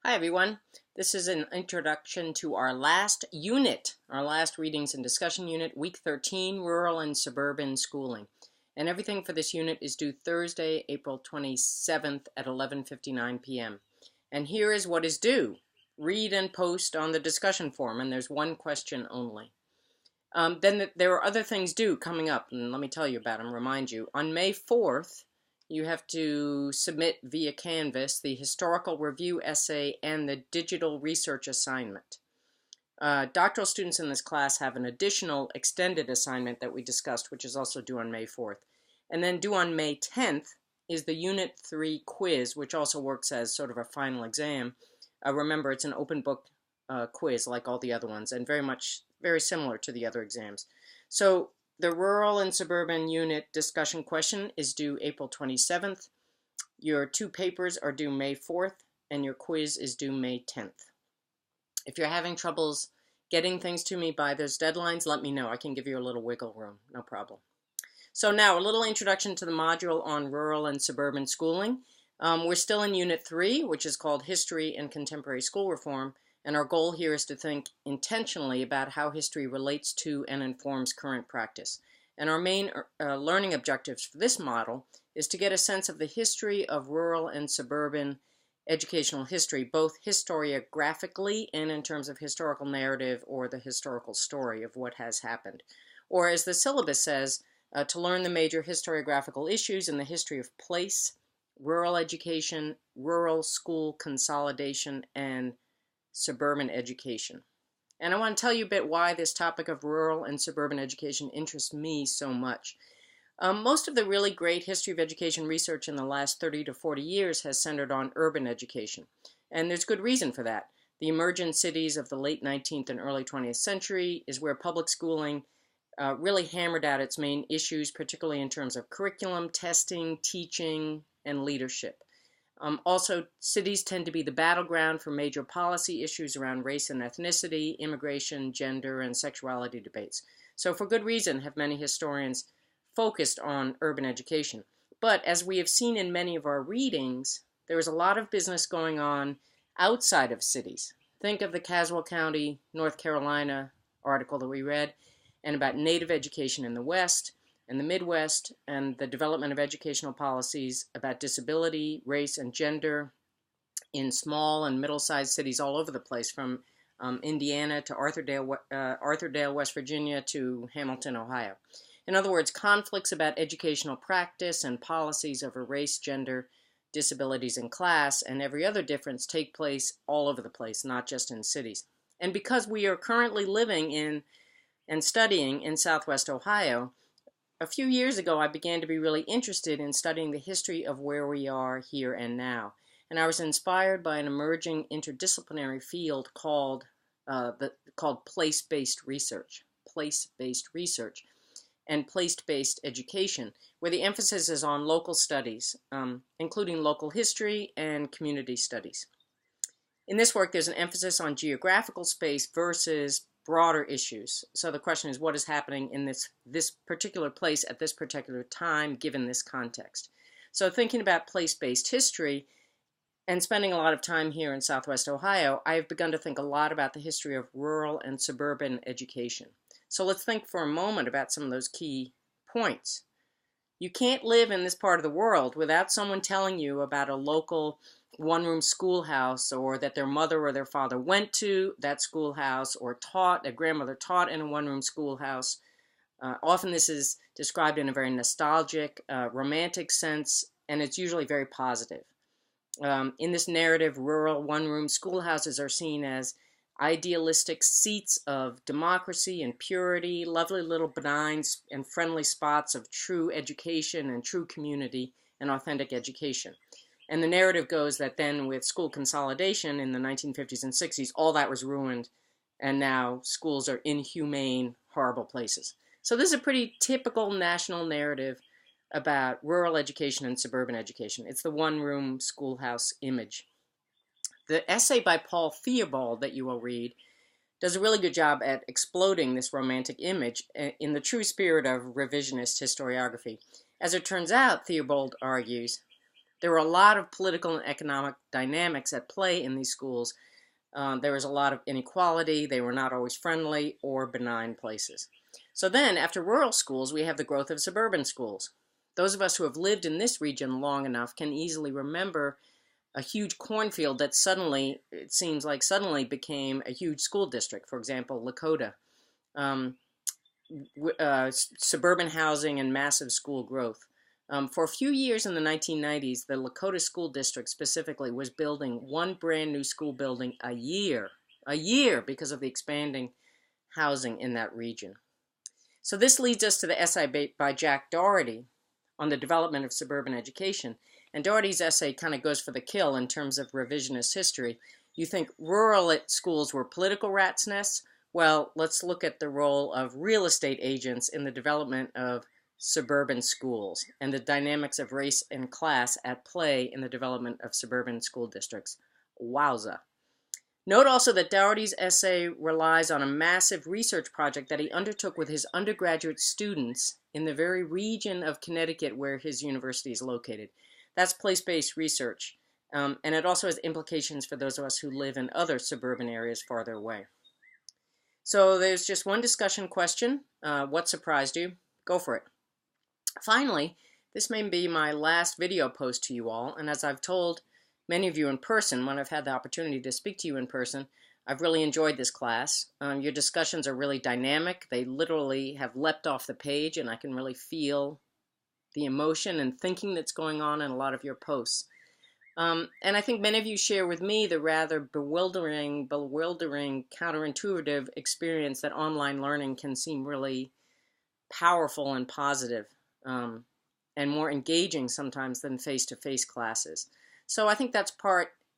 Hi everyone. This is an introduction to our last unit, our last readings and discussion unit, week 13, Rural and Suburban Schooling. And everything for this unit is due Thursday, April 27th at 11:59 p.m. And here is what is due. Read and post on the discussion forum, and there's one question only. Then there are other things due coming up, and let me tell you about them, remind you. On May 4th, you have to submit via Canvas the historical review essay and the digital research assignment. Doctoral students in this class have an additional extended assignment that we discussed, which is also due on May 4th. And then due on May 10th is the Unit 3 quiz, which also works as sort of a final exam. Remember, it's an open book quiz like all the other ones, and very similar to the other exams. So the Rural and Suburban Unit discussion question is due April 27th. Your two papers are due May 4th, and your quiz is due May 10th. If you're having troubles getting things to me by those deadlines, let me know. I can give you a little wiggle room, no problem. So now, a little introduction to the module on rural and suburban schooling. We're still in Unit 3, which is called History and Contemporary School Reform. And our goal here is to think intentionally about how history relates to and informs current practice. And our main learning objectives for this model is to get a sense of the history of rural and suburban educational history, both historiographically and in terms of historical narrative or the historical story of what has happened. Or as the syllabus says, to learn the major historiographical issues in the history of place, rural education, rural school consolidation, and suburban education. And I want to tell you a bit why this topic of rural and suburban education interests me so much. Most of the really great history of education research in the last 30 to 40 years has centered on urban education. And there's good reason for that. The emergent cities of the late 19th and early 20th century is where public schooling really hammered out its main issues, particularly in terms of curriculum, testing, teaching, and leadership. Also, cities tend to be the battleground for major policy issues around race and ethnicity, immigration, gender, and sexuality debates. So for good reason have many historians focused on urban education. But as we have seen in many of our readings, there is a lot of business going on outside of cities. Think of the Caswell County, North Carolina article that we read, and about Native education in the West and the Midwest, and the development of educational policies about disability, race, and gender in small and middle-sized cities all over the place, from Indiana to Arthurdale, West Virginia, to Hamilton, Ohio. In other words, conflicts about educational practice and policies over race, gender, disabilities, and class, and every other difference take place all over the place, not just in cities. And because we are currently living in and studying in Southwest Ohio, a few years ago, I began to be really interested in studying the history of where we are here and now. And I was inspired by an emerging interdisciplinary field called place-based research and place-based education, where the emphasis is on local studies, including local history and community studies. In this work, there's an emphasis on geographical space versus broader issues. So the question is, what is happening in this particular place at this particular time, given this context? So thinking about place-based history and spending a lot of time here in Southwest Ohio, I have begun to think a lot about the history of rural and suburban education. So let's think for a moment about some of those key points. You can't live in this part of the world without someone telling you about a local one-room schoolhouse, or that their mother or their father went to that schoolhouse, or a grandmother taught in a one-room schoolhouse. Often this is described in a very nostalgic, romantic sense, and it's usually very positive. In this narrative, rural one-room schoolhouses are seen as idealistic seats of democracy and purity, lovely little benign and friendly spots of true education and true community and authentic education. And the narrative goes that then with school consolidation in the 1950s and 60s, all that was ruined, and now schools are inhumane, horrible places. So this is a pretty typical national narrative about rural education and suburban education. It's the one-room schoolhouse image. The essay by Paul Theobald that you will read does a really good job at exploding this romantic image in the true spirit of revisionist historiography. As it turns out, Theobald argues, There were a lot of political and economic dynamics at play in these schools. There was a lot of inequality. They were not always friendly or benign places. So then, after rural schools, we have the growth of suburban schools. Those of us who have lived in this region long enough can easily remember a huge cornfield that suddenly, it seems like suddenly became a huge school district. For example, Lakota. Suburban housing and massive school growth. For a few years in the 1990s, the Lakota School District specifically was building one brand new school building a year because of the expanding housing in that region. So this leads us to the essay by Jack Doherty on the development of suburban education. And Doherty's essay kind of goes for the kill in terms of revisionist history. You think rural schools were political rat's nests? Well, let's look at the role of real estate agents in the development of suburban schools and the dynamics of race and class at play in the development of suburban school districts. Wowza. Note also that Doherty's essay relies on a massive research project that he undertook with his undergraduate students in the very region of Connecticut where his university is located. That's place-based research, and it also has implications for those of us who live in other suburban areas farther away. So there's just one discussion question. What surprised you? Go for it. Finally, this may be my last video post to you all, and as I've told many of you in person, when I've had the opportunity to speak to you in person, I've really enjoyed this class. Your discussions are really dynamic. They literally have leapt off the page, and I can really feel the emotion and thinking that's going on in a lot of your posts. And I think many of you share with me the rather bewildering, counterintuitive experience that online learning can seem really powerful and positive, and more engaging sometimes than face-to-face classes. So I think that's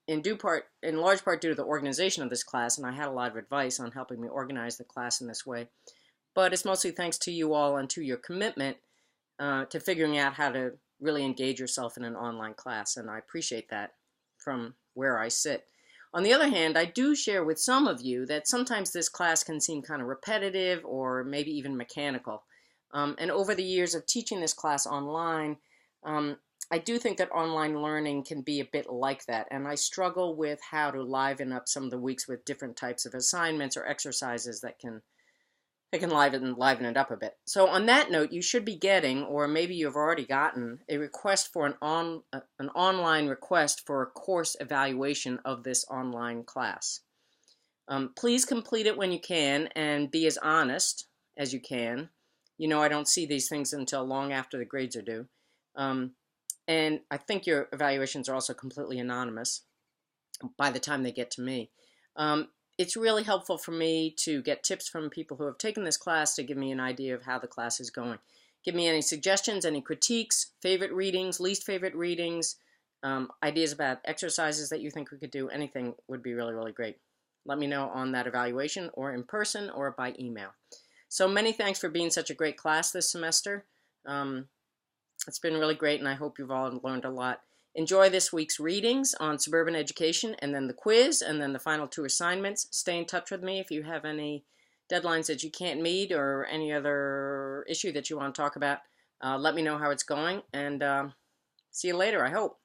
in large part due to the organization of this class, and I had a lot of advice on helping me organize the class in this way. But it's mostly thanks to you all and to your commitment to figuring out how to really engage yourself in an online class, and I appreciate that from where I sit. On the other hand, I do share with some of you that sometimes this class can seem kind of repetitive or maybe even mechanical. And over the years of teaching this class online, I do think that online learning can be a bit like that, and I struggle with how to liven up some of the weeks with different types of assignments or exercises that can liven it up a bit. So on that note, you should be getting, or maybe you've already gotten, a request for an online request for a course evaluation of this online class. Please complete it when you can and be as honest as you can. You know, I don't see these things until long after the grades are due. And I think your evaluations are also completely anonymous by the time they get to me. It's really helpful for me to get tips from people who have taken this class to give me an idea of how the class is going. Give me any suggestions, any critiques, favorite readings, least favorite readings, ideas about exercises that you think we could do. Anything would be really, really great. Let me know on that evaluation or in person or by email. So many thanks for being such a great class this semester. It's been really great, and I hope you've all learned a lot. Enjoy this week's readings on suburban education, and then the quiz, and then the final 2 assignments. Stay in touch with me if you have any deadlines that you can't meet or any other issue that you want to talk about. Let me know how it's going, and see you later, I hope.